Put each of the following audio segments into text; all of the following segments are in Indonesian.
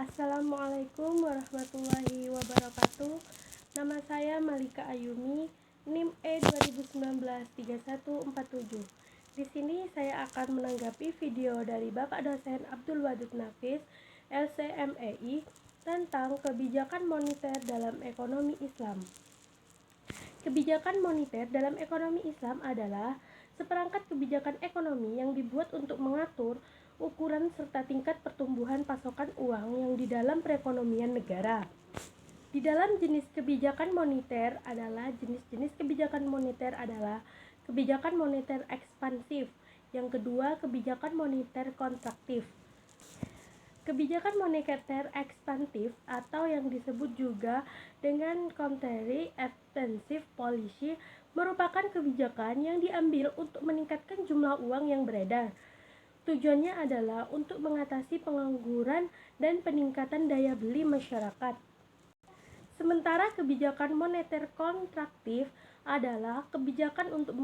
Assalamualaikum warahmatullahi wabarakatuh. Nama saya Malika Ayumi, NIM E20193147. Di sini saya akan menanggapi video dari Bapak dosen Abdul Wadud Nafis, LCMEI, tentang kebijakan moneter dalam ekonomi Islam. Kebijakan moneter dalam ekonomi Islam adalah seperangkat kebijakan ekonomi yang dibuat untuk mengatur ukuran serta tingkat pertumbuhan pasokan uang yang di dalam perekonomian negara. Di dalam jenis kebijakan moneter adalah kebijakan moneter ekspansif, yang kedua kebijakan moneter kontraktif. Kebijakan moneter ekspansif atau yang disebut juga dengan monetary expansive policy merupakan kebijakan yang diambil untuk meningkatkan jumlah uang yang beredar. Tujuannya adalah untuk mengatasi pengangguran dan peningkatan daya beli masyarakat. Sementara kebijakan moneter kontraktif adalah kebijakan untuk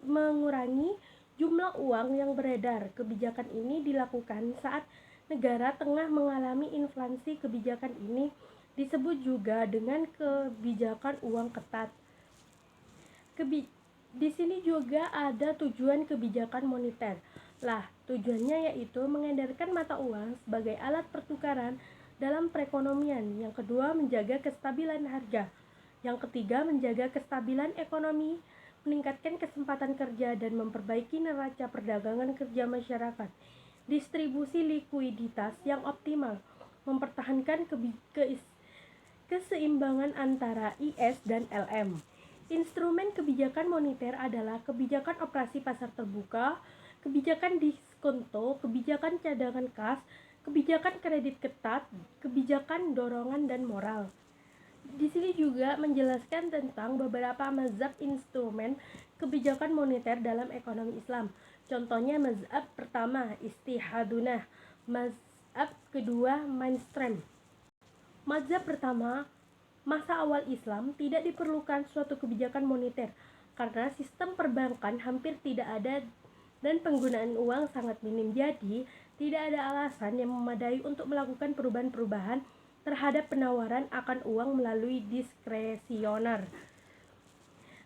mengurangi jumlah uang yang beredar. Kebijakan ini dilakukan saat negara tengah mengalami inflasi. Kebijakan ini disebut juga dengan kebijakan uang ketat. Di sini juga ada tujuan kebijakan moneter. Tujuannya yaitu mengedarkan mata uang sebagai alat pertukaran dalam perekonomian. Yang kedua, menjaga kestabilan harga. Yang ketiga, menjaga kestabilan ekonomi, meningkatkan kesempatan kerja dan memperbaiki neraca perdagangan kerja masyarakat. Distribusi likuiditas yang optimal, mempertahankan keseimbangan antara IS dan LM. Instrumen kebijakan moneter adalah kebijakan operasi pasar terbuka, kebijakan diskonto, kebijakan cadangan kas, kebijakan kredit ketat, kebijakan dorongan dan moral. Di sini juga menjelaskan tentang beberapa mazhab instrumen kebijakan moneter dalam ekonomi Islam. Contohnya mazhab pertama istihadunah, mazhab kedua mainstream. Mazhab pertama, masa awal Islam tidak diperlukan suatu kebijakan moneter karena sistem perbankan hampir tidak ada dan penggunaan uang sangat minim. Jadi, tidak ada alasan yang memadai untuk melakukan perubahan-perubahan terhadap penawaran akan uang melalui diskresioner.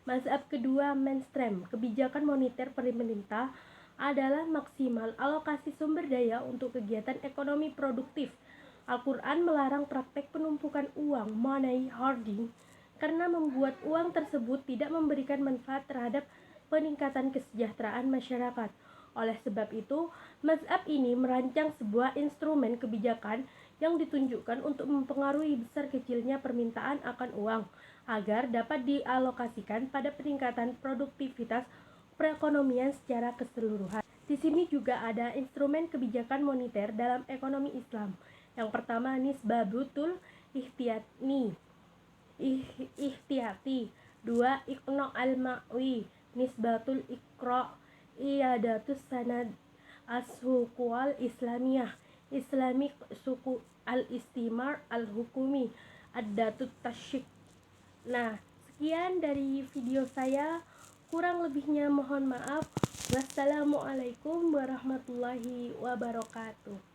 Mazhab kedua, mainstream. Kebijakan moneter pemerintah adalah maksimal alokasi sumber daya untuk kegiatan ekonomi produktif. Al-Quran melarang praktek penumpukan uang, money hoarding, karena membuat uang tersebut tidak memberikan manfaat terhadap peningkatan kesejahteraan masyarakat. Oleh sebab itu, mazhab ini merancang sebuah instrumen kebijakan yang ditunjukkan untuk mempengaruhi besar kecilnya permintaan akan uang agar dapat dialokasikan pada peningkatan produktivitas perekonomian secara keseluruhan. Di sini juga ada instrumen kebijakan moneter dalam ekonomi Islam. Yang pertama, nisbatul ihtiyati. Dua, iqna al-ma'wi, nisbatul iqra, iyadatus sanad, as-suqwal islamiyah, islamik suku al-istimar al-hukumi, ad-datut tasyik. Sekian dari video saya, kurang lebihnya mohon maaf. Wassalamualaikum warahmatullahi wabarakatuh.